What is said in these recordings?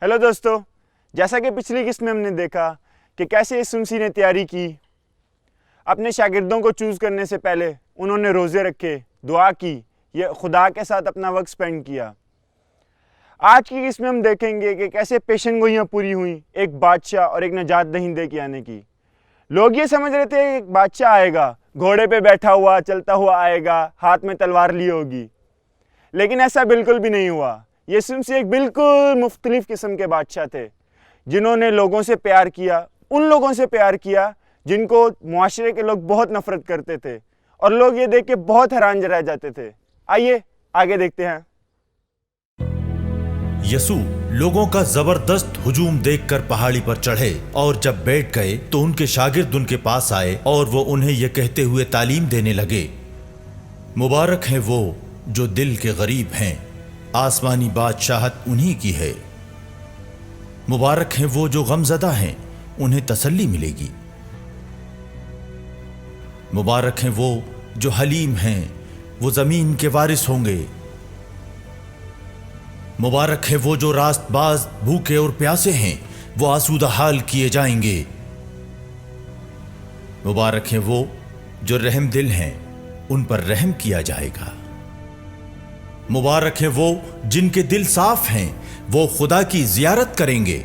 Hello दोस्तों, जैसा कि पिछली किस्त में हमने देखा कि कैसे यीशु मसीह ने तैयारी की। अपने शागिर्दों को चूज़ करने से पहले उन्होंने रोज़े रखे, दुआ की, ये खुदा के साथ अपना वक्त स्पेंड किया। आज की किस्त में हम देखेंगे कि कैसे पेशन गोइयाँ पूरी हुई एक बादशाह और एक निजात दहिंदे के आने की। लोग ये समझ रहे थे कि एक बादशाह आएगा, घोड़े पे बैठा हुआ चलता हुआ आएगा, हाथ में तलवार ली होगी, लेकिन ऐसा बिल्कुल भी नहीं हुआ। यीशु मसीह एक बिल्कुल मुख्तलिफ किस्म के बादशाह थे, जिन्होंने लोगों से प्यार किया, उन लोगों से प्यार किया जिनको मुआशरे के लोग बहुत नफरत करते थे, और लोग ये देख के बहुत हैरान रह जाते थे। आइए आगे देखते हैं। यसू लोगों का जबरदस्त हुजूम देखकर पहाड़ी पर चढ़े, और जब बैठ गए तो उनके शागिर्द उनके पास आए और वो उन्हें यह कहते हुए तालीम देने लगे, मुबारक हैं वो जो दिल के गरीब हैं, आसमानी बादशाहत उन्हीं की है। मुबारक हैं वो जो गमज़दा हैं, उन्हें तसल्ली मिलेगी। मुबारक हैं वो जो हलीम हैं, वो ज़मीन के वारिस होंगे। मुबारक है वो जो रास्तबाज, भूखे और प्यासे हैं, वो आसूदा हाल किए जाएंगे। मुबारक है वो जो रहम दिल हैं, उन पर रहम किया जाएगा। मुबारक है वो जिनके दिल साफ हैं, वो खुदा की जियारत करेंगे।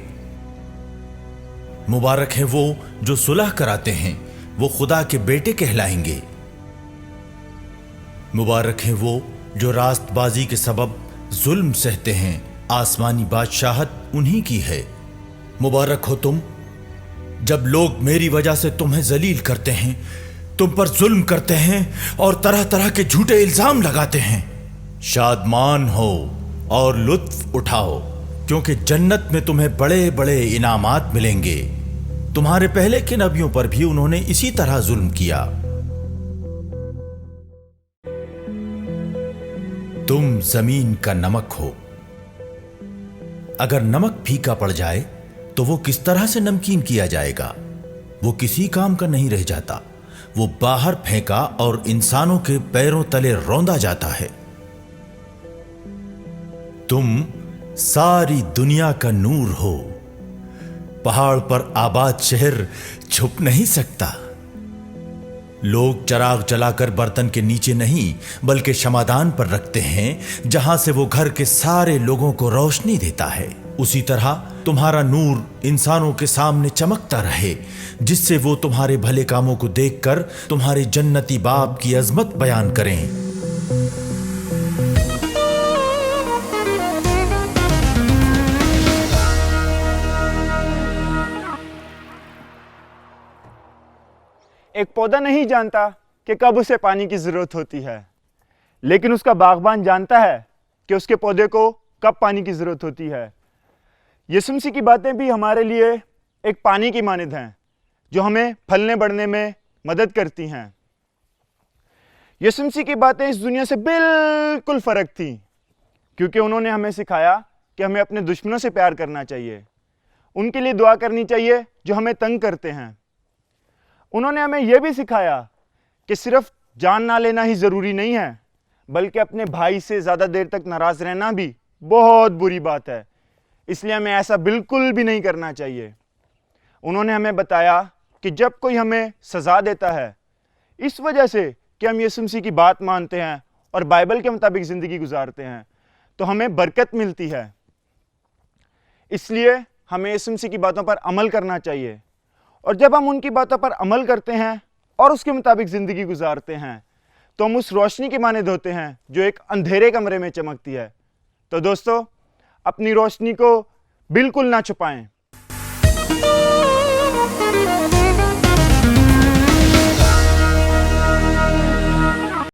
मुबारक है वो जो सुलह कराते हैं, वो खुदा के बेटे कहलाएंगे। मुबारक है वो जो रास्तबाजी के सबब जुल्म सहते हैं, आसमानी बादशाहत उन्हीं की है। मुबारक हो तुम जब लोग मेरी वजह से तुम्हें जलील करते हैं, तुम पर जुल्म करते हैं और तरह तरह के झूठे इल्जाम लगाते हैं। शादमान हो और लुत्फ उठाओ, क्योंकि जन्नत में तुम्हें बड़े बड़े इनामात मिलेंगे। तुम्हारे पहले के नबियों पर भी उन्होंने इसी तरह जुल्म किया। तुम जमीन का नमक हो। अगर नमक फीका पड़ जाए तो वो किस तरह से नमकीन किया जाएगा? वो किसी काम का नहीं रह जाता, वो बाहर फेंका और इंसानों के पैरों तले रौंदा जाता है। तुम सारी दुनिया का नूर हो। पहाड़ पर आबाद शहर छुप नहीं सकता। लोग चिराग जलाकर बर्तन के नीचे नहीं बल्कि शमादान पर रखते हैं, जहां से वो घर के सारे लोगों को रोशनी देता है। उसी तरह तुम्हारा नूर इंसानों के सामने चमकता रहे, जिससे वो तुम्हारे भले कामों को देखकर तुम्हारे जन्नती बाप की अजमत बयान करें। एक पौधा नहीं जानता कि कब उसे पानी की जरूरत होती है, लेकिन उसका बागबान जानता है कि उसके पौधे को कब पानी की जरूरत होती है। यीशु मसीह की बातें भी हमारे लिए एक पानी की मानद हैं, जो हमें फलने बढ़ने में मदद करती हैं। यीशु मसीह की बातें इस दुनिया से बिल्कुल फर्क थी, क्योंकि उन्होंने हमें सिखाया कि हमें अपने दुश्मनों से प्यार करना चाहिए, उनके लिए दुआ करनी चाहिए जो हमें तंग करते हैं। उन्होंने हमें यह भी सिखाया कि सिर्फ जान ना लेना ही ज़रूरी नहीं है, बल्कि अपने भाई से ज़्यादा देर तक नाराज़ रहना भी बहुत बुरी बात है, इसलिए हमें ऐसा बिल्कुल भी नहीं करना चाहिए। उन्होंने हमें बताया कि जब कोई हमें सज़ा देता है इस वजह से कि हम यीशु मसीह की बात मानते हैं और बाइबल के मुताबिक ज़िंदगी गुजारते हैं, तो हमें बरकत मिलती है। इसलिए हमें यीशु मसीह की बातों पर अमल करना चाहिए, और जब हम उनकी बातों पर अमल करते हैं और उसके मुताबिक ज़िंदगी गुजारते हैं, तो हम उस रोशनी के मानद होते हैं जो एक अंधेरे कमरे में चमकती है। तो दोस्तों, अपनी रोशनी को बिल्कुल ना छुपाएं।